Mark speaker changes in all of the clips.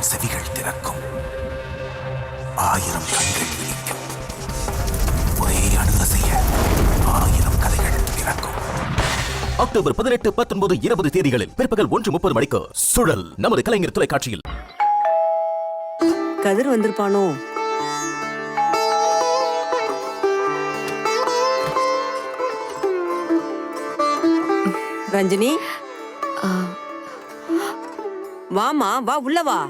Speaker 1: செவிகள் திறக்கும், 1000 கண்கள் விழிக்கும், ஒரே அணுக செய்ய 1000 கதைகள் பிறக்கும். அக்டோபர் 18, 19, 20 தேதிகளில் பிற்பகல் 1:30 மணிக்கு சுழல் நமது கலைஞர் தொலைக்காட்சியில்.
Speaker 2: கதிர் வந்திருப்பானோ? ரஞ்சினி, வாமா, வா, உள்ள வா.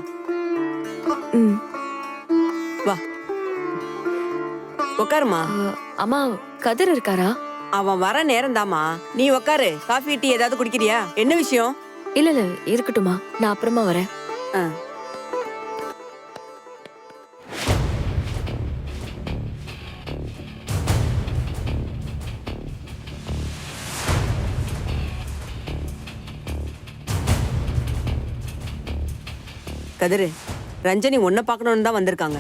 Speaker 2: வா, உக்காருமா.
Speaker 3: அம்மா, கதிர் இருக்காரா?
Speaker 2: அவன் வர நேரம் தாமா. நீ உக்காரு. காஃபி டீ ஏதாவது குடிக்கிறியா? என்ன விஷயம்?
Speaker 3: இல்ல இல்ல, இருக்கட்டுமா, நான் அப்புறமா வரேன்.
Speaker 2: கதிரு, ரஞ்சனி உன்னை பார்க்கணும்னு தான் வந்திருக்காங்க.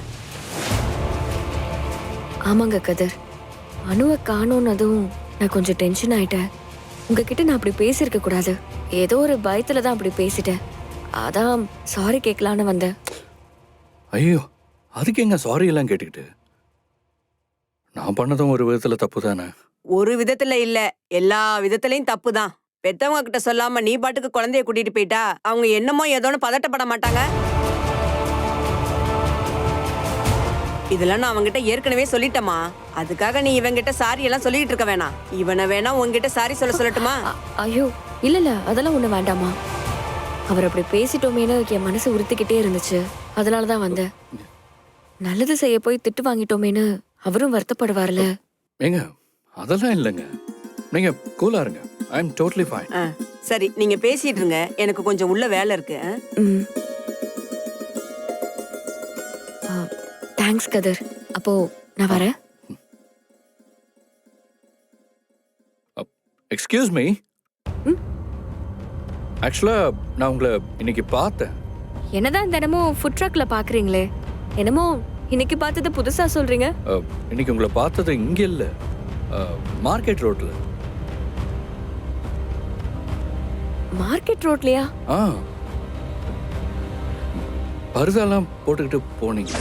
Speaker 3: ஆமாங்க கதிர், அணுவை காணோன்னதும் நான் கொஞ்சம் டென்ஷன் ஆயிட்டேன். உங்ககிட்ட நான் அப்படி பேசியிருக்க கூடாது. ஏதோ ஒரு பயத்துல தான் அப்படி பேசிட்டேன். அதான் சாரி கேட்கலான்னு வந்தேன்.
Speaker 4: ஐயோ, அதுக்கு எங்க சாரி எல்லாம் கேட்டுக்கிட்டு? நான் பண்ணதும் ஒரு விதத்துல தப்பு தானே?
Speaker 2: ஒரு விதத்துல இல்ல, எல்லா விதத்திலையும் தப்பு தான். பெத்தவங்க கிட்ட சொல்லாம நீ பாட்டுக்கு குழந்தைய கூட்டிட்டு போயிட்டா அவங்க என்னமோ ஏதோன்னு பதட்டப்பட மாட்டாங்க? இதெல்லாம் நான் அவங்கிட்ட ஏற்கனவே சொல்லிட்டேமா. அதுக்காக நீ இவங்கிட்ட சாரி எல்லாம் சொல்லிட்டு இருக்க வேணாம். இவனை வேணா உங்ககிட்ட சாரி சொல்லட்டுமா?
Speaker 3: ஐயோ இல்ல இல்ல, அதெல்லாம் ஒண்ணு வேண்டாமா. அவர் அப்படி பேசிட்டோமேனு என் மனசு உறுத்திக்கிட்டே இருந்துச்சு. அதனாலதான் வந்தேன். நல்லது செய்ய போய் திட்டு வாங்கிட்டோமேனு அவரும் வருத்தப்படுவார்ல.
Speaker 4: ஏங்க, அதெல்லாம் இல்லைங்க. நீங்க கூலா இருங்க. ஐ அம் டோட்டலி ஃபைன்.
Speaker 2: சரி, நீங்க பேசிட்டு இருங்க. எனக்கு கொஞ்சம் உள்ள வேலை இருக்கு.
Speaker 3: தேங்க்ஸ் கதிர். அப்போ நான் வரேன்.
Speaker 4: Excuse me. ஆக்சுவலா நான் உங்களை இன்னைக்கு பார்த்தேன்.
Speaker 3: என்னதான் தினமும் ஃபுட் ட்ரக்ல பாக்குறீங்களே, என்னமோ இன்னைக்கு பார்த்தது புதுசா சொல்றீங்க.
Speaker 4: இன்னைக்கு உங்களை பார்த்தது இங்க இல்ல, மார்க்கெட் ரோட்ல.
Speaker 3: மார்க்கெட் ரோட்லயா?
Speaker 4: பருதாலாம் போட்டுக்கிட்டு போனீங்க.